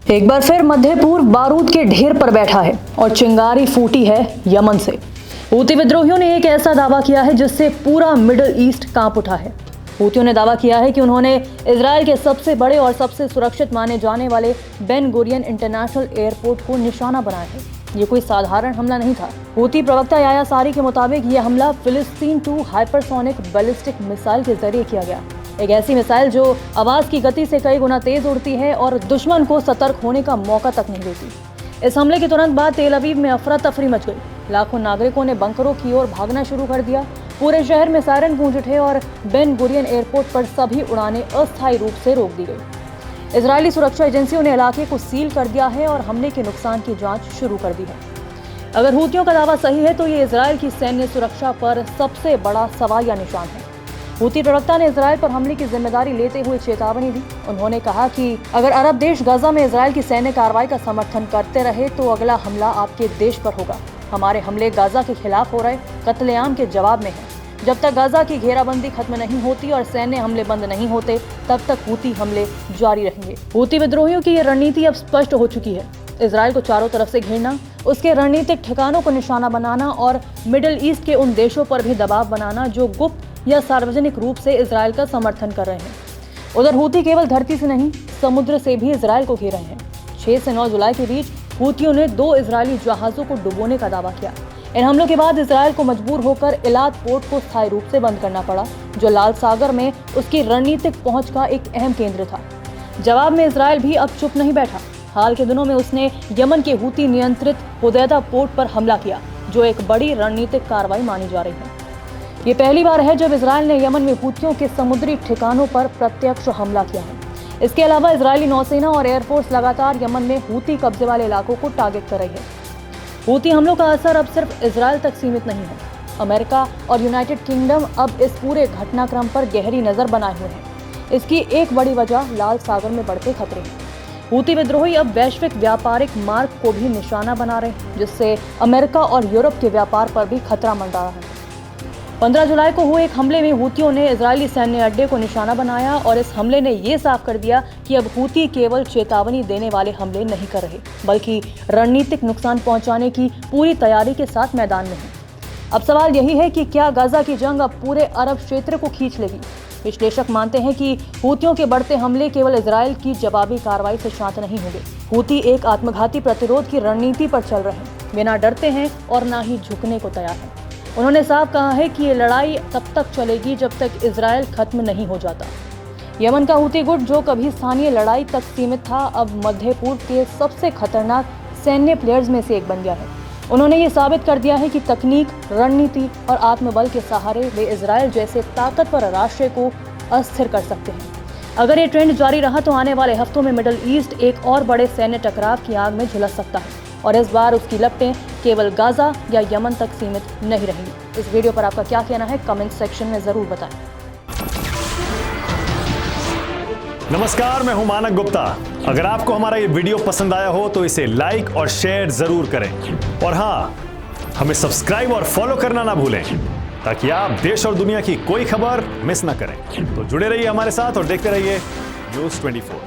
एक बार फिर मध्य पूर्व बारूद के ढेर पर बैठा है और चिंगारी फूटी है यमन से। हूती विद्रोहियों ने एक ऐसा दावा किया है जिससे पूरा मिडिल ईस्ट कांप उठा है। हूतियों ने दावा किया है कि उन्होंने इजराइल के सबसे बड़े और सबसे सुरक्षित माने जाने वाले बेन गुरियन इंटरनेशनल एयरपोर्ट को निशाना बनाया है। ये कोई साधारण हमला नहीं था। हूती प्रवक्ता याया सारी के मुताबिक ये हमला फिलिस्तीन 2 हाइपरसोनिक बैलिस्टिक मिसाइल के जरिए किया गया। एक ऐसी मिसाइल जो आवाज की गति से कई गुना तेज उड़ती है और दुश्मन को सतर्क होने का मौका तक नहीं देती। इस हमले के तुरंत बाद तेल अवीव में अफरा तफरी मच गई। लाखों नागरिकों ने बंकरों की ओर भागना शुरू कर दिया। पूरे शहर में सायरन गूंज उठे और बेन गुरियन एयरपोर्ट पर सभी उड़ानें अस्थायी रूप से रोक दी गई। इजरायली सुरक्षा एजेंसियों ने इलाके को सील कर दिया है और हमले के नुकसान की जांच शुरू कर दी है। अगर हूतियों का दावा सही है तो ये इजरायल की सैन्य सुरक्षा पर सबसे बड़ा सवाल या निशान है। हूती प्रवक्ता ने इजरायल पर हमले की जिम्मेदारी लेते हुए चेतावनी दी। उन्होंने कहा कि अगर अरब देश गाजा में इजरायल की सैन्य कार्रवाई का समर्थन करते रहे तो अगला हमला आपके देश पर होगा। हमारे हमले गाजा के खिलाफ हो रहे कत्लेआम के जवाब में हैं। जब तक गाजा की घेराबंदी खत्म नहीं होती और सैन्य हमले बंद नहीं होते तब तक हूती हमले जारी रहेंगे। हूती विद्रोहियों की ये रणनीति अब स्पष्ट हो चुकी है। इजरायल को चारों तरफ से घेरना, उसके रणनीतिक ठिकानों को निशाना बनाना और मिडिल ईस्ट के उन देशों पर भी दबाव बनाना जो गुप्त या सार्वजनिक रूप से इजरायल का समर्थन कर रहे हैं। उधर हूती केवल धरती से नहीं समुद्र से भी इजरायल को घेर रहे हैं। 6 से 9 जुलाई के बीच हूतियों ने 2 इजरायली जहाजों को डुबोने का दावा किया। इन हमलों के बाद इजरायल को मजबूर होकर इलाद पोर्ट को स्थायी रूप से बंद करना पड़ा, जो लाल सागर में उसकी रणनीतिक पहुंच का एक अहम केंद्र था। जवाब में इजरायल भी अब चुप नहीं बैठा। हाल के दिनों में उसने यमन के हूती नियंत्रित हुदैदा पोर्ट पर हमला किया, जो एक बड़ी रणनीतिक कार्रवाई मानी जा रही है। ये पहली बार है जब इजरायल ने यमन में हूतियों के समुद्री ठिकानों पर प्रत्यक्ष हमला किया है। इसके अलावा इजरायली नौसेना और एयरफोर्स लगातार यमन में हूती कब्जे वाले इलाकों को टारगेट कर रही है। हूती हमलों का असर अब सिर्फ इजरायल तक सीमित नहीं है। अमेरिका और यूनाइटेड किंगडम अब इस पूरे घटनाक्रम पर गहरी नजर बनाए हुए हैं। इसकी एक बड़ी वजह लाल सागर में बढ़ते खतरे हैं। हूती विद्रोही अब वैश्विक व्यापारिक मार्ग को भी निशाना बना रहे हैं, जिससे अमेरिका और यूरोप के व्यापार पर भी खतरा मंडरा रहा है। 15 जुलाई को हुए एक हमले में हूतियों ने इजरायली सैन्य अड्डे को निशाना बनाया और इस हमले ने ये साफ कर दिया कि अब हूती केवल चेतावनी देने वाले हमले नहीं कर रहे, बल्कि रणनीतिक नुकसान पहुंचाने की पूरी तैयारी के साथ मैदान में हैं। अब सवाल यही है कि क्या गाजा की जंग अब पूरे अरब क्षेत्र को खींच लेगी। विश्लेषक मानते हैं कि हूतियों के बढ़ते हमले केवल इजरायल की जवाबी कार्रवाई से शांत नहीं होंगे। हूती एक आत्मघाती प्रतिरोध की रणनीति पर चल रहे हैं। वे ना डरते हैं और ना ही झुकने को तैयार हैं। उन्होंने साफ कहा है कि ये लड़ाई तब तक चलेगी जब तक इजरायल खत्म नहीं हो जाता। यमन का हूती गुट, जो कभी स्थानीय लड़ाई तक सीमित था, अब मध्य पूर्व के सबसे खतरनाक सैन्य प्लेयर्स में से एक बन गया है। उन्होंने ये साबित कर दिया है कि तकनीक, रणनीति और आत्मबल के सहारे वे इजरायल जैसे ताकतवर राष्ट्र को अस्थिर कर सकते हैं। अगर ये ट्रेंड जारी रहा तो आने वाले हफ्तों में मिडिल ईस्ट एक और बड़े सैन्य टकराव की आग में झुलस सकता है और इस बार उसकी लपटें केवल गाजा या यमन तक सीमित नहीं रहेंगी। इस वीडियो पर आपका क्या कहना है कमेंट सेक्शन में जरूर बताएं। नमस्कार, मैं हूं मानक गुप्ता। अगर आपको हमारा ये वीडियो पसंद आया हो तो इसे लाइक और शेयर जरूर करें और हाँ, हमें सब्सक्राइब और फॉलो करना ना भूलें ताकि आप देश और दुनिया की कोई खबर मिस ना करें। तो जुड़े रहिए हमारे साथ और देखते रहिए न्यूज़ 24।